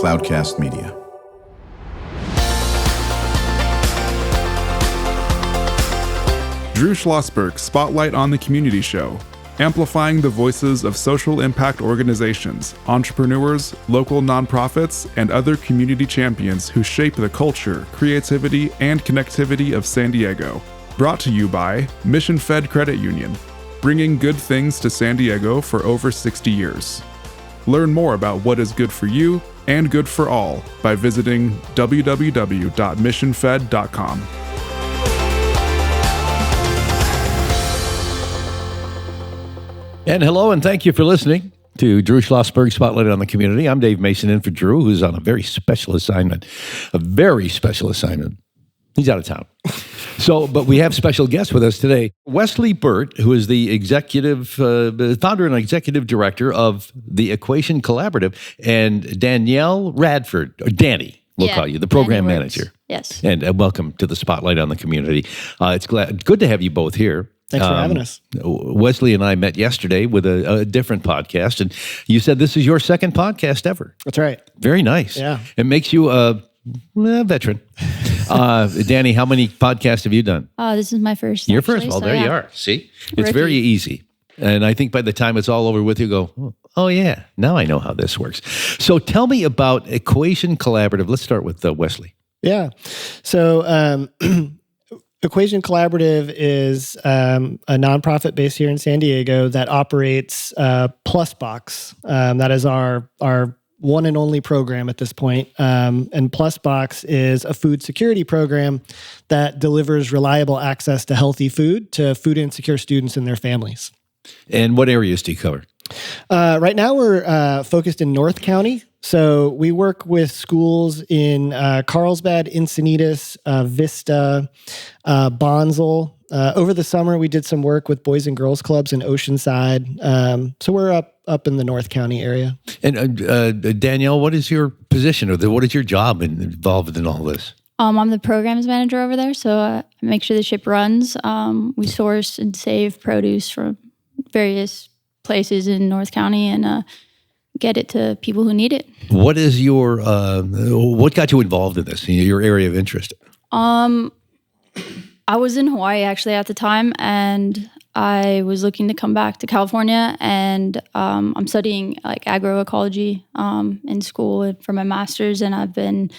Cloudcast Media. Drew Schlosberg Spotlight on the Community Show, amplifying the voices of social impact organizations, entrepreneurs, local nonprofits, and other community champions who shape the culture, creativity, and connectivity of San Diego. Brought to you by Mission Fed Credit Union, bringing good things to San Diego for over 60 years. Learn more about what is good for you and good for all by visiting www.missionfed.com. And hello, and thank you for listening to Drew Schlosberg Spotlight on the Community. I'm Dave Mason in for Drew, who's on a very special assignment. He's out of town. But we have special guests with us today. Wesley Burt, who is the founder and executive director of the Equation Collaborative, and Danielle Radford, or Danny, we'll call you, the program manager. Yes. And welcome to the Spotlight on the Community. It's good to have you both here. Thanks for having us. Wesley and I met yesterday with a different podcast, and you said this is your second podcast ever. That's right. Very nice. Yeah. It makes you a veteran. Danny, how many podcasts have you done? This is my first. Your first? Well, there you are. See? It's very easy. And I think by the time it's all over with, you go, oh yeah, now I know how this works. So tell me about Equation Collaborative. Let's start with Wesley. Yeah. So Equation Collaborative is a nonprofit based here in San Diego that operates Plusbox. That is our one and only program at this point. And Plusbox is a food security program that delivers reliable access to healthy food to food insecure students and their families. And what areas do you cover? Right now we're focused in North County. So we work with schools in Carlsbad, Encinitas, Vista, Bonsall. Over the summer, we did some work with Boys and Girls Clubs in Oceanside. So we're up in the North County area. And Danielle, what is your position, or what is your job involved in all this? I'm the programs manager over there, so I make sure the ship runs. We source and save produce from various places in North County and get it to people who need it. What is what got you involved in this, your area of interest? I was in Hawaii actually at the time, and I was looking to come back to California, and I'm studying like agroecology in school for my master's, and I've been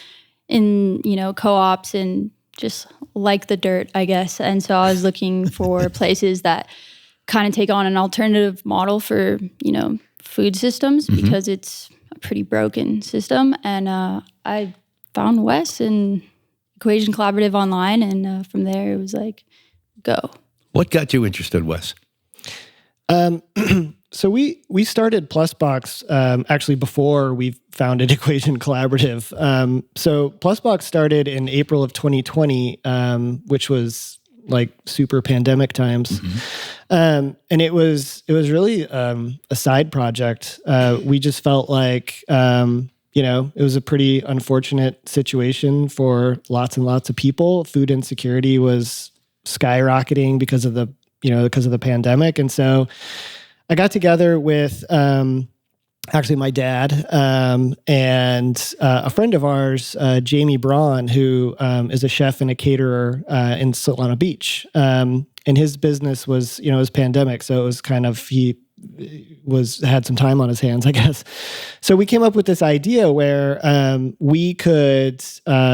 in co-ops and just like the dirt, I guess. And so I was looking for places that kind of take on an alternative model for food systems, because it's a pretty broken system. And I found Wes and Equation Collaborative online, and from there it was like, go. What got you interested, Wes? So we started Plusbox actually before we founded Equation Collaborative. So Plusbox started in April of 2020, which was like super pandemic times. And it was really a side project. We just felt like, it was a pretty unfortunate situation for lots and lots of people. Food insecurity was skyrocketing because of the pandemic. And so I got together with actually my dad and a friend of ours, Jamie Braun, who is a chef and a caterer in Solana Beach. And his business was, it was pandemic. So it was kind of, he had some time on his hands, I guess. So we came up with this idea where we could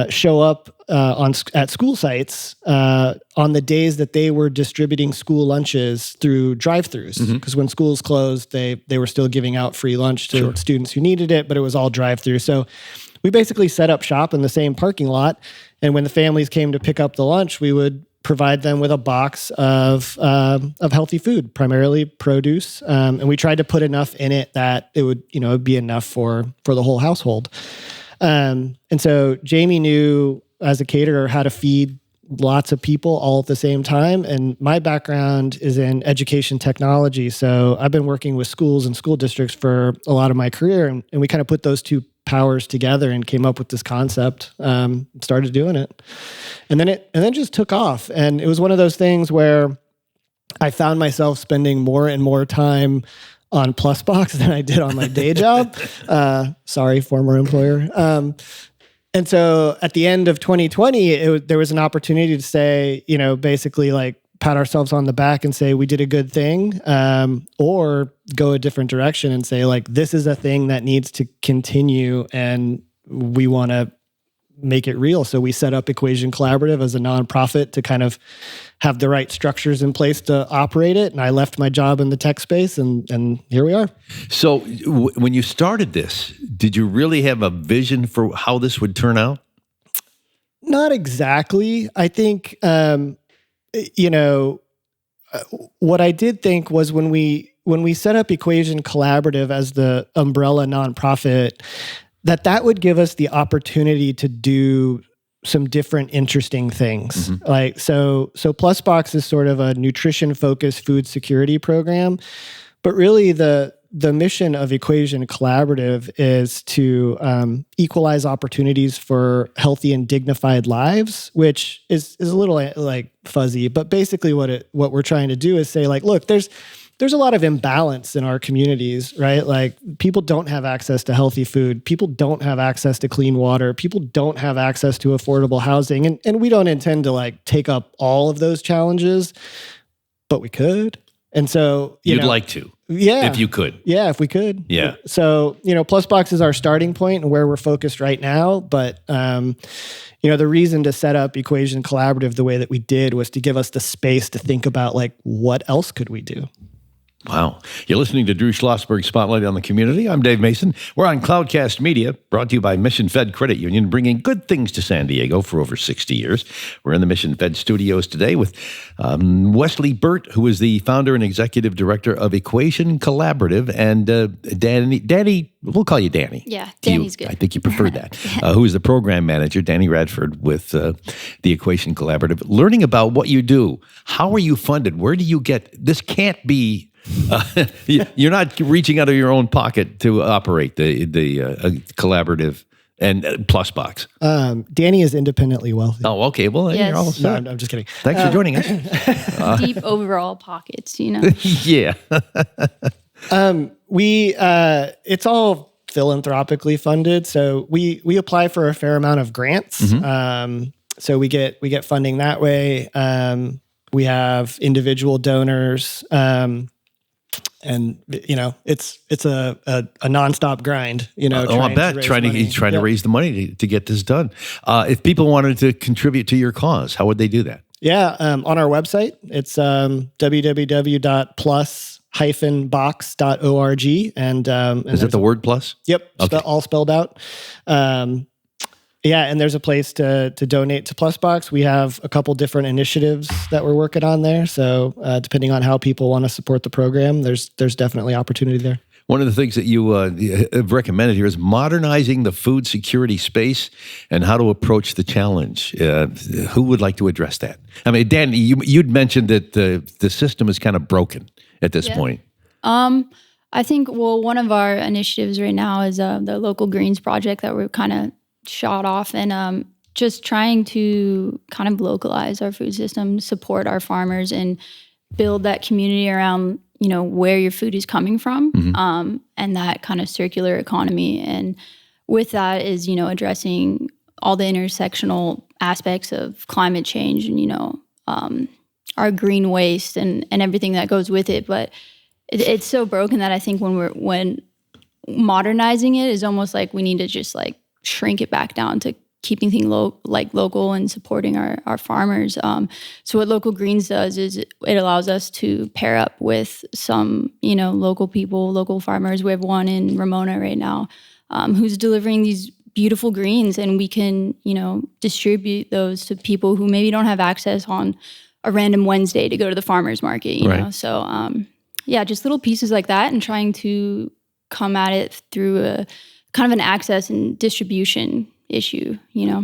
show up at school sites on the days that they were distributing school lunches through drive-thrus. Because when schools closed, they were still giving out free lunch to students who needed it, but it was all drive-thru. So we basically set up shop in the same parking lot, and when the families came to pick up the lunch, we would provide them with a box of healthy food, primarily produce, and we tried to put enough in it that it would be enough for the whole household. And so Jamie knew as a caterer how to feed lots of people all at the same time, and my background is in education technology, so I've been working with schools and school districts for a lot of my career, and we kind of put those two powers together and came up with this concept, started doing it. And then it just took off. And it was one of those things where I found myself spending more and more time on Plusbox than I did on my day job. Sorry, former employer. And so at the end of 2020, there was an opportunity to say, basically like pat ourselves on the back and say we did a good thing, or go a different direction and say like, this is a thing that needs to continue and we want to make it real. So we set up Equation Collaborative as a nonprofit to kind of have the right structures in place to operate it. And I left my job in the tech space and here we are. So when you started this, did you really have a vision for how this would turn out? Not exactly. I think, what I did think was when we set up Equation Collaborative as the umbrella nonprofit, that would give us the opportunity to do some different interesting things. Mm-hmm. Like, so Plusbox is sort of a nutrition-focused food security program, but really the mission of Equation Collaborative is to equalize opportunities for healthy and dignified lives, which is a little like fuzzy, but basically what we're trying to do is say like, look, there's a lot of imbalance in our communities, right? Like people don't have access to healthy food. People don't have access to clean water. People don't have access to affordable housing. And we don't intend to like take up all of those challenges, but we could. And so, You'd like to. Yeah. If you could. Yeah, if we could. Yeah. So, Plusbox is our starting point and where we're focused right now. But, the reason to set up Equation Collaborative the way that we did was to give us the space to think about like, what else could we do? Wow. You're listening to Drew Schlosberg Spotlight on the Community. I'm Dave Mason. We're on Cloudcast Media, brought to you by Mission Fed Credit Union, bringing good things to San Diego for over 60 years. We're in the Mission Fed studios today with Wesley Burt, who is the founder and executive director of Equation Collaborative, and Danny, we'll call you Danny. Yeah, Danny's good. I think you prefer that. Who is the program manager, Danielle Radford, with the Equation Collaborative. Learning about what you do. How are you funded? Where do you get, this can't be, you're not reaching out of your own pocket to operate the collaborative and Plusbox. Danny is independently wealthy. Oh, okay. Well, Yes. you're all No, set. I'm just kidding. Thanks for joining us. Deep overall pockets, Yeah. It's all philanthropically funded. So we apply for a fair amount of grants. Mm-hmm. So we get funding that way. We have individual donors. And it's a nonstop grind. I bet trying to raise the money to get this done. If people wanted to contribute to your cause, how would they do that? Yeah, on our website, it's www.plus-box.org, and Is it the word plus? Yep, Okay. all spelled out. Yeah, and there's a place to donate to Plusbox. We have a couple different initiatives that we're working on there. So depending on how people want to support the program, there's definitely opportunity there. One of the things that you have recommended here is modernizing the food security space and how to approach the challenge. Who would like to address that? I mean, Dan, you'd mentioned that the system is kind of broken at this point. I think, one of our initiatives right now is the Local Greens project that we're kind of shot off, and just trying to kind of localize our food system, support our farmers, and build that community around where your food is coming from, and that kind of circular economy. And with that is addressing all the intersectional aspects of climate change and our green waste and everything that goes with it. But it's so broken that I think when modernizing it is almost like we need to just like shrink it back down to keeping things local and supporting our farmers. So what Local Greens does is it allows us to pair up with some, local people, local farmers. We have one in Ramona right now who's delivering these beautiful greens, and we can, distribute those to people who maybe don't have access on a random Wednesday to go to the farmer's market, you know? So, just little pieces like that, and trying to come at it through a kind of an access and distribution issue,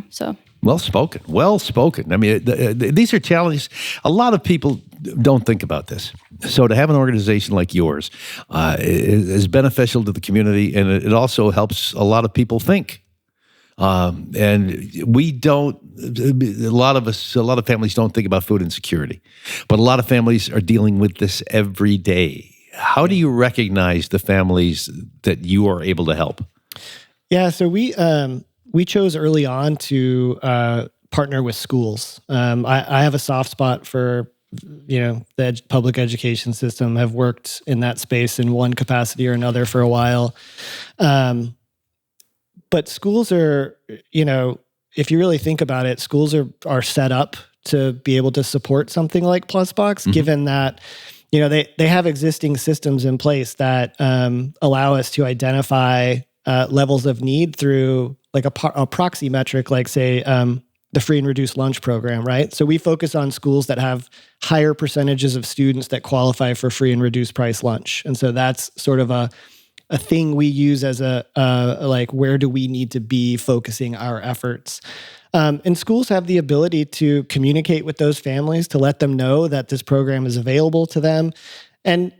so. Well spoken. I mean, these are challenges. A lot of people don't think about this. So to have an organization like yours is beneficial to the community, and it also helps a lot of people think. And we don't, a lot of families don't think about food insecurity, but a lot of families are dealing with this every day. How do you recognize the families that you are able to help? Yeah, so we chose early on to partner with schools. I have a soft spot for the public education system. Have worked in that space in one capacity or another for a while. But schools are, if you really think about it, schools are set up to be able to support something like Plusbox, given that they have existing systems in place that allow us to identify levels of need through like a proxy metric, like say the free and reduced lunch program, right? So we focus on schools that have higher percentages of students that qualify for free and reduced price lunch, and so that's sort of a thing we use as like where do we need to be focusing our efforts. And schools have the ability to communicate with those families to let them know that this program is available to them. And,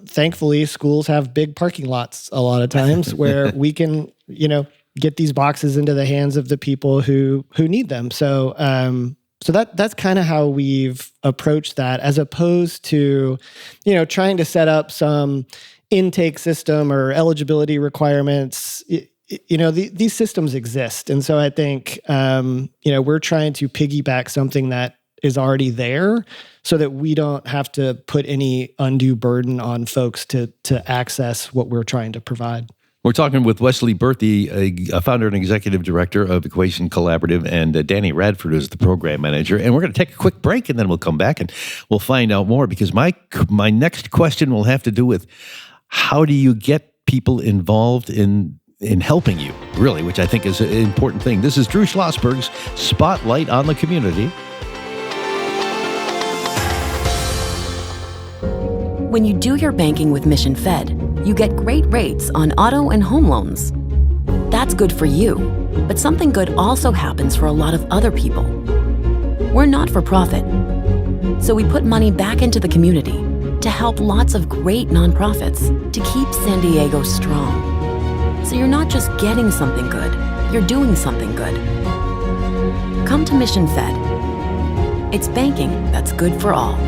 thankfully, schools have big parking lots a lot of times where we can, get these boxes into the hands of the people who need them. So that's kind of how we've approached that, as opposed to, trying to set up some intake system or eligibility requirements. These systems exist. And so I think, we're trying to piggyback something that is already there so that we don't have to put any undue burden on folks to access what we're trying to provide. We're talking with Wesley Burt, the founder and executive director of Equation Collaborative, and Danny Radford, who's the program manager. And we're going to take a quick break, and then we'll come back and we'll find out more, because my next question will have to do with how do you get people involved in helping you, really, which I think is an important thing. This is Drew Schlosberg's Spotlight on the Community. When you do your banking with Mission Fed, you get great rates on auto and home loans. That's good for you, but something good also happens for a lot of other people. We're not for profit, so we put money back into the community to help lots of great nonprofits to keep San Diego strong. So you're not just getting something good, you're doing something good. Come to Mission Fed. It's banking that's good for all.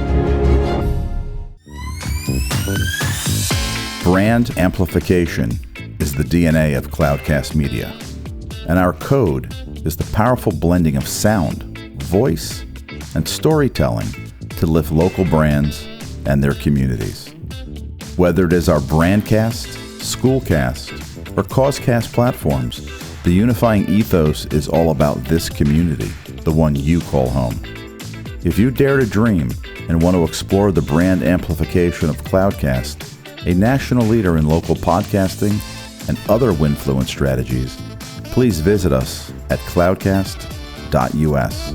Brand amplification is the DNA of Cloudcast Media, and our code is the powerful blending of sound, voice, and storytelling to lift local brands and their communities. Whether it is our Brandcast, Schoolcast, or Causecast platforms, the unifying ethos is all about this community, the one you call home. If you dare to dream and want to explore the brand amplification of Cloudcast, a national leader in local podcasting and other Winfluence strategies, please visit us at cloudcast.us.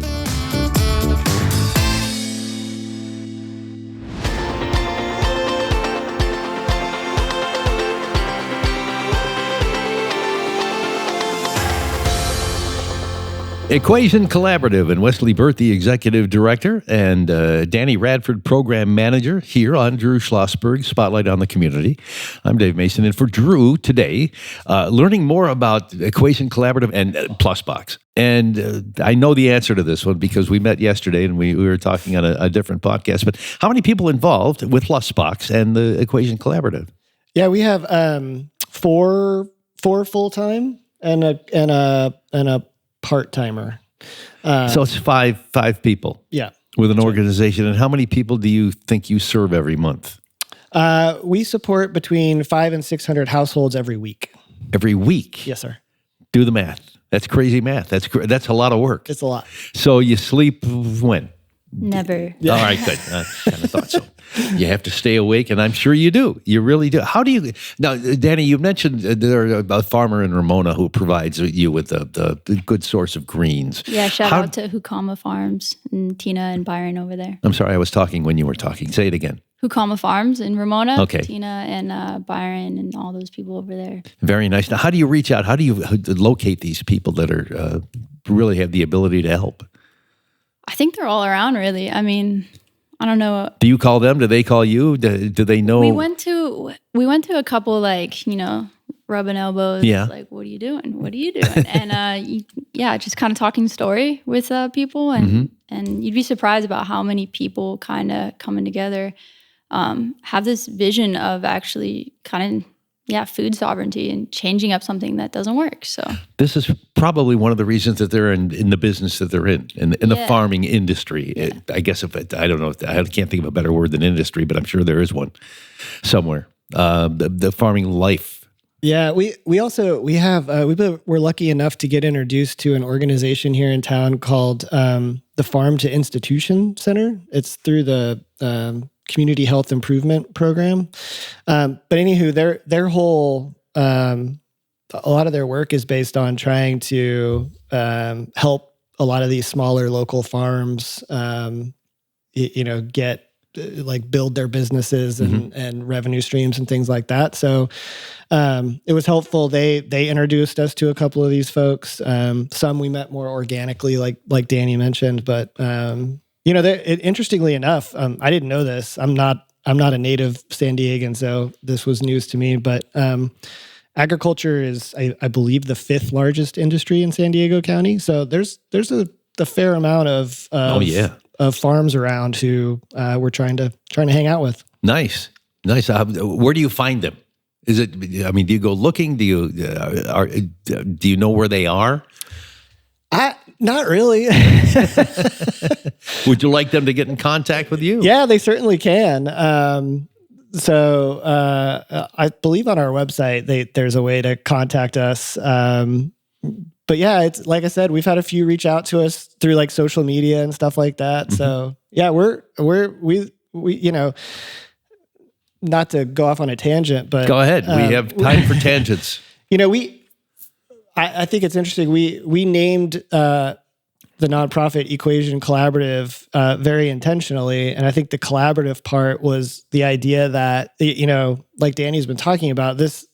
Equation Collaborative, and Wesley Burt, the executive director, and Danny Radford, program manager, here on Drew Schlosberg, Spotlight on the Community. I'm Dave Mason, and for Drew today, learning more about Equation Collaborative and Plusbox. And I know the answer to this one because we met yesterday and we were talking on a different podcast. But how many people involved with Plusbox and the Equation Collaborative? Yeah, we have four full-time and a part-timer. So it's five people. Yeah. With an organization. And how many people do you think you serve every month? We support between 500 and 600 households every week. Every week? Yes, sir. Do the math. That's crazy math. That's a lot of work. It's a lot. So you sleep when? Never. Yeah. All right, good. I kind of thought so. You have to stay awake, and I'm sure you do. You really do. How do you... Now, Danny, you mentioned there's a farmer in Ramona who provides you with the good source of greens. Yeah, shout out to Hukama Farms and Tina and Byron over there. I'm sorry, I was talking when you were talking. Say it again. Hukama Farms in Ramona. Okay. Tina and Byron and all those people over there. Very nice. Now, how do you reach out? How do you locate these people that are really have the ability to help? I think they're all around, really. I mean, I don't know. Do you call them? Do they call you? Do they know? We went to a couple, like, rubbing elbows. Yeah. Like, what are you doing? What are you doing? And just kind of talking story with people, and you'd be surprised about how many people kind of coming together. have this vision of actually kind of, food sovereignty and changing up something that doesn't work. So this is probably one of the reasons that they're in the business that they're in the farming industry. Yeah. I guess I don't know, I can't think of a better word than industry, but I'm sure there is one somewhere. The farming life. Yeah, we're lucky enough to get introduced to an organization here in town called the Farm to Institution Center. It's through the Community Health Improvement Program. But anywho, their whole a lot of their work is based on trying to help a lot of these smaller local farms, get build their businesses and revenue streams and things like that. So it was helpful. They introduced us to a couple of these folks. Some we met more organically, like Danny mentioned. But interestingly enough, I didn't know this. I'm not a native San Diegan, so this was news to me. But agriculture is, I believe, the 5th largest industry in San Diego County. So there's a fair amount of farms around who we're trying to hang out with. Nice. Where do you find them? Is it? I mean, do you go looking? Do you know where they are? Not really. Would you like them to get in contact with you? Yeah, they certainly can. So I believe on our website there's a way to contact us. But yeah, it's like I said, we've had a few reach out to us through social media and stuff like that. Mm-hmm. So yeah, we not to go off on a tangent, but go ahead. We have time for tangents. I think it's interesting. We named the nonprofit Equation Collaborative very intentionally, and I think the collaborative part was the idea that like Danny's been talking about, this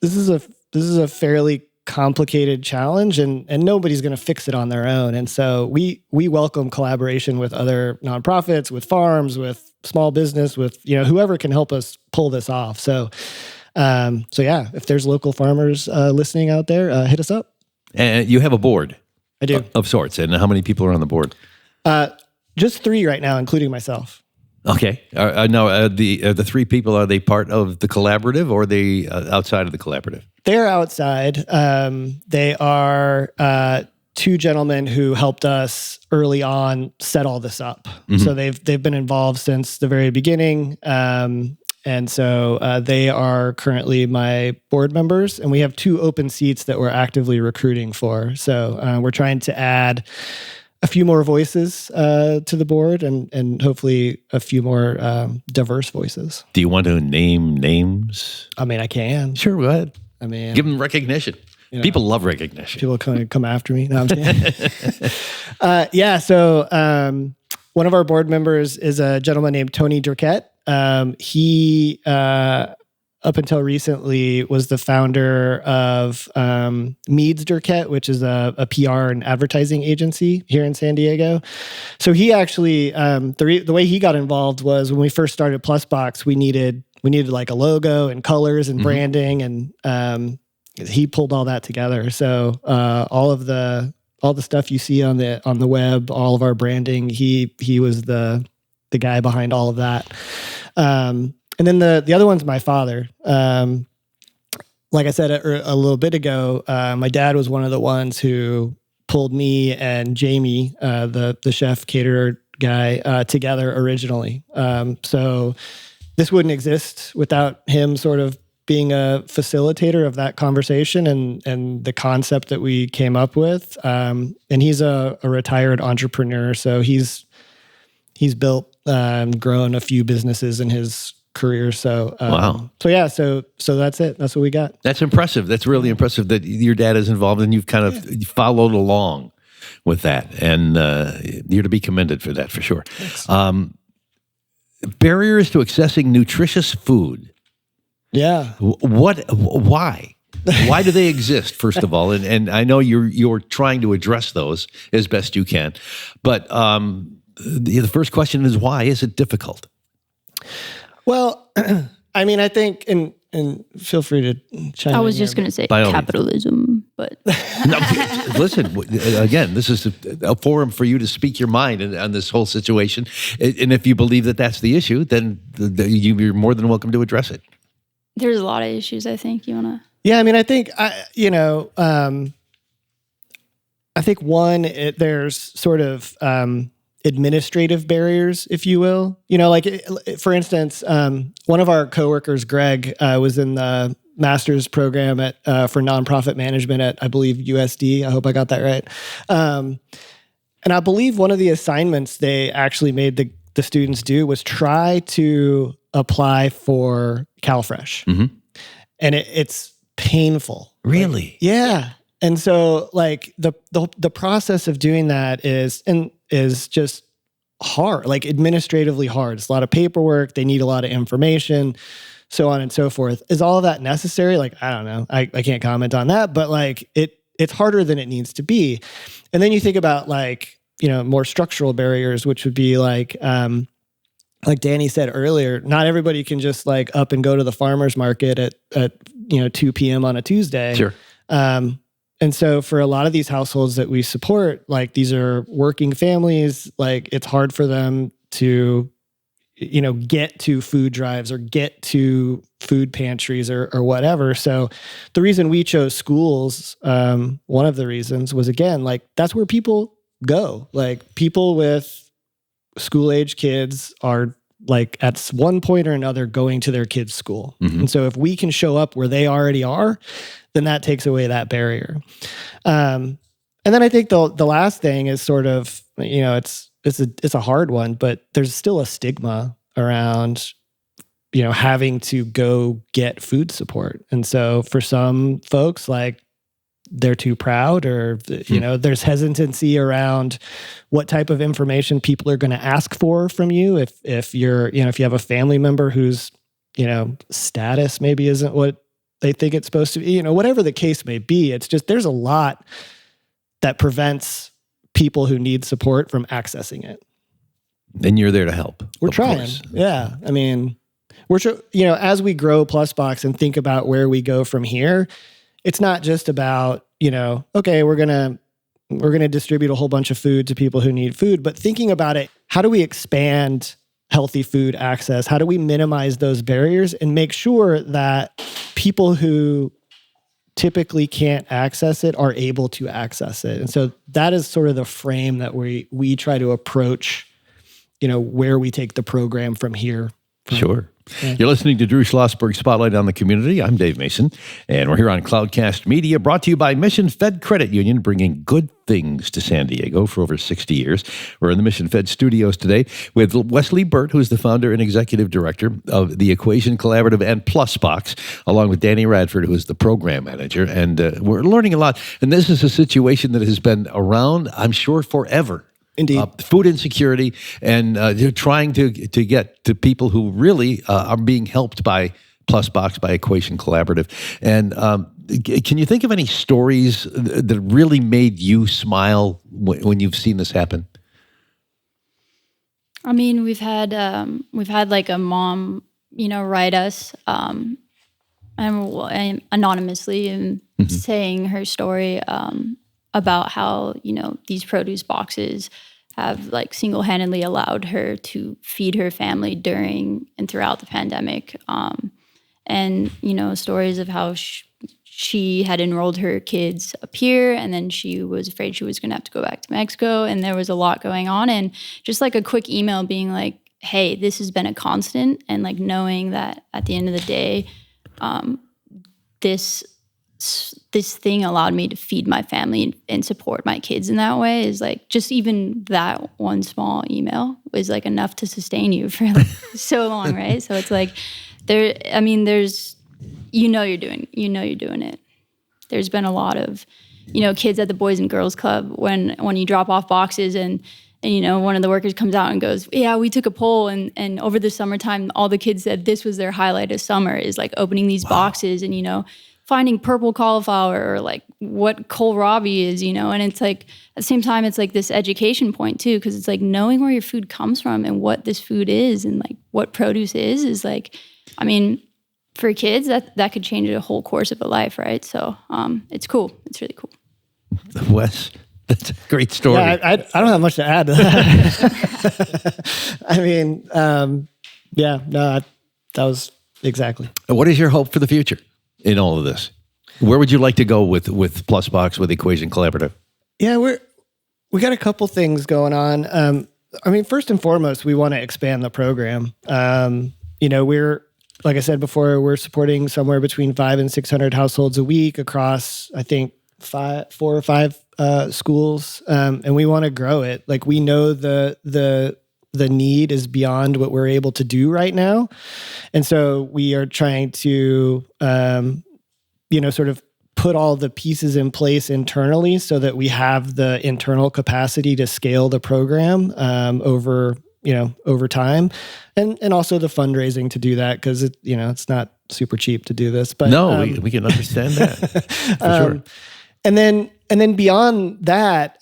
is a fairly complicated challenge, and nobody's going to fix it on their own. And so we welcome collaboration with other nonprofits, with farms, with small business, with whoever can help us pull this off. So yeah, if there's local farmers listening out there, hit us up. And you have a board. I do. Of sorts. And how many people are on the board? Just 3 right now, including myself. Okay. Now, the 3 people, are they part of the collaborative or are they outside of the collaborative? They're outside. They are 2 gentlemen who helped us early on set all this up. Mm-hmm. So they've been involved since the very beginning. And so they are currently my board members, and we have 2 open seats that we're actively recruiting for. So we're trying to add a few more voices to the board and hopefully a few more diverse voices. Do you want to name names? I mean, I can. Sure, go ahead. I mean, give them recognition. People love recognition. People come after me. No, I'm kidding. Yeah. So one of our board members is a gentleman named Tony Durquette. He, up until recently, was the founder of Meads Durquette, which is a PR and advertising agency here in San Diego. So he actually, the way he got involved was when we first started Plusbox, we needed like a logo and colors and branding, and he pulled all that together. So all the stuff you see on the web, all of our branding, he was the guy behind all of that. And then the other one's my father. Like I said a little bit ago, my dad was one of the ones who pulled me and Jamie, the chef caterer guy, together originally. So this wouldn't exist without him sort of being a facilitator of that conversation and the concept that we came up with. And he's a retired entrepreneur, so he's built, grown a few businesses in his career. So, wow. So yeah, so that's it. That's what we got. That's impressive. That's really impressive that your dad is involved and you've kind of followed along with that. And you're to be commended for that, for sure. Barriers to accessing nutritious food. Yeah. Why? Why do they exist, first of all? And I know you're trying to address those as best you can. But the first question is, why is it difficult? Well, I mean, I think, and and feel free to chime in. I was just going to say By all means. capitalism, but No, listen, again, this is a forum for you to speak your mind on this whole situation. And if you believe that that's the issue, then you're more than welcome to address it. there's a lot of issues I think you want to. Yeah, I mean, I think, I think one, there's sort of administrative barriers, if you will. For instance, one of our coworkers, Greg, was in the master's program for nonprofit management at, I believe, USD. I hope I got that right. And I believe one of the assignments they actually made the students do was try to apply for CalFresh. Mm-hmm. And it's painful. Really? Yeah. And so like the process of doing that is just hard, like administratively hard. It's a lot of paperwork. They need a lot of information, so on and so forth. Is all of that necessary? Like, I don't know. I can't comment on that, but like it's harder than it needs to be. And then you think about like, more structural barriers, which would be like Danny said earlier, not everybody can just like up and go to the farmer's market at 2 p.m. on a Tuesday. Sure. And so for a lot of these households that we support, like these are working families, like it's hard for them to, get to food drives or get to food pantries or whatever. So the reason we chose schools, one of the reasons was, again, like that's where people go. Like people with school-age kids are like at one point or another going to their kids' school. Mm-hmm. And so if we can show up where they already are, then that takes away that barrier. And then I think the last thing is sort of, it's a hard one, but there's still a stigma around, having to go get food support. And so for some folks, like they're too proud or, there's hesitancy around what type of information people are going to ask for from you. If you're, if you have a family member whose, status maybe isn't what they think it's supposed to be, whatever the case may be, it's just, there's a lot that prevents people who need support from accessing it. And you're there to help. We're trying. Course. Yeah. I mean, as we grow Plusbox and think about where we go from here, it's not just about, okay, we're going to distribute a whole bunch of food to people who need food, but thinking about it, how do we expand healthy food access? How do we minimize those barriers and make sure that people who typically can't access it are able to access it? And so that is sort of the frame that we try to approach, where we take the program from here. Sure. Yeah. You're listening to Drew Schlosberg Spotlight on the Community. I'm Dave Mason, and we're here on Cloudcast Media, brought to you by Mission Fed Credit Union, bringing good things to San Diego for over 60 years. We're in the Mission Fed studios today with Wesley Burt, who is the founder and executive director of the Equation Collaborative and Plusbox, along with Danielle Radford, who is the program manager. And we're learning a lot. And this is a situation that has been around, I'm sure, forever. Indeed. Food insecurity and trying to get to people who really are being helped by Plusbox, by Equation Collaborative. And can you think of any stories that really made you smile when you've seen this happen? I mean, we've had like a mom, write us and anonymously and saying her story about how, these produce boxes have like single-handedly allowed her to feed her family during and throughout the pandemic. And, stories of how she had enrolled her kids up here and then she was afraid she was going to have to go back to Mexico. And there was a lot going on. And just like a quick email being like, hey, this has been a constant. And like knowing that at the end of the day, this thing allowed me to feed my family and support my kids in that way is like, just even that one small email was like enough to sustain you for like so long, right? So it's like there's you're doing it. There's been a lot of, kids at the Boys and Girls Club when you drop off boxes and one of the workers comes out and goes, yeah, we took a poll and over the summertime, all the kids said this was their highlight of summer is like opening these boxes and, finding purple cauliflower or like what kohlrabi is, and it's like at the same time, it's like this education point too, because it's like knowing where your food comes from and what this food is and like what produce is like, I mean, for kids, that could change the whole course of a life, right? So it's cool. It's really cool. Wes, that's a great story. Yeah, I don't have much to add to that. I mean, that was exactly. What is your hope for the future in all of this? Where would you like to go with Plusbox, with Equation Collaborative? Yeah, we got a couple things going on. I mean, first and foremost, we want to expand the program. We're, like I said before, we're supporting somewhere between 500 and 600 households a week across, I think, 4 or 5 schools, and we want to grow it. Like, we know the need is beyond what we're able to do right now, and so we are trying to, sort of put all the pieces in place internally so that we have the internal capacity to scale the program over time, and also the fundraising to do that, because it's not super cheap to do this. But no, we can understand that for sure. And then beyond that,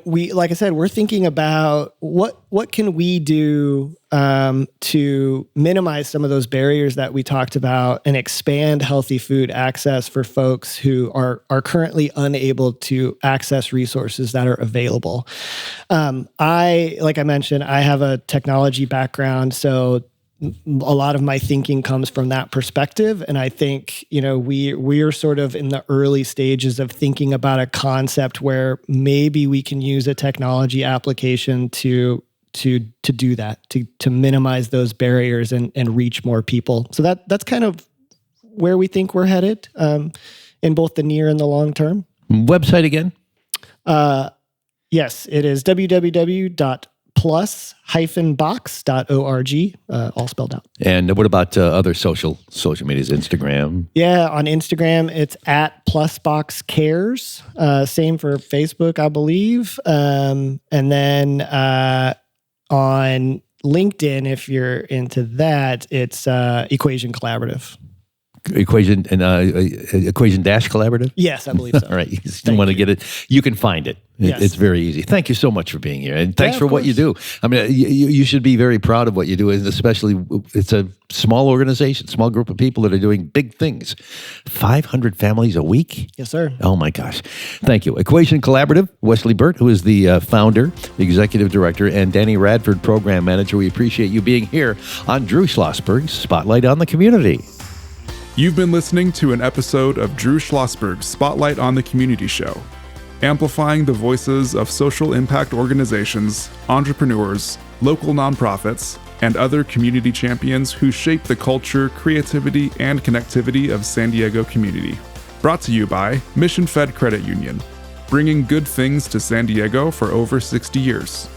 we, like I said, we're thinking about what can we do to minimize some of those barriers that we talked about and expand healthy food access for folks who are currently unable to access resources that are available. Like I mentioned, I have a technology background, so a lot of my thinking comes from that perspective. And I think, we're sort of in the early stages of thinking about a concept where maybe we can use a technology application to do that, to minimize those barriers and reach more people. So that's kind of where we think we're headed, in both the near and the long term. Website again? Yes, it is www.plus-box.org, all spelled out. And what about other social medias, Instagram? Yeah, on Instagram, it's @PlusBoxCares. Same for Facebook, I believe. And then on LinkedIn, if you're into that, it's Equation Collaborative. Equation Dash Collaborative? Yes, I believe so. All right. You want to get it. You can find it. Yes. It's very easy. Thank you so much for being here. And thanks for what you do. course. I mean, you should be very proud of what you do. And especially, it's a small organization, small group of people that are doing big things. 500 families a week? Yes, sir. Oh my gosh. Thank you. Equation Collaborative, Wesley Burt, who is the founder, executive director, and Danielle Radford, program manager. We appreciate you being here on Drew Schlosberg's Spotlight on the Community. You've been listening to an episode of Drew Schlosberg's Spotlight on the Community show, amplifying the voices of social impact organizations, entrepreneurs, local nonprofits, and other community champions who shape the culture, creativity, and connectivity of San Diego community. Brought to you by Mission Fed Credit Union, bringing good things to San Diego for over 60 years.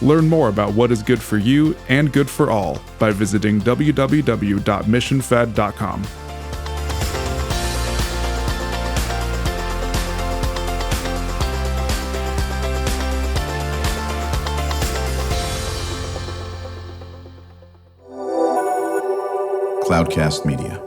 Learn more about what is good for you and good for all by visiting www.missionfed.com. Cloudcast Media.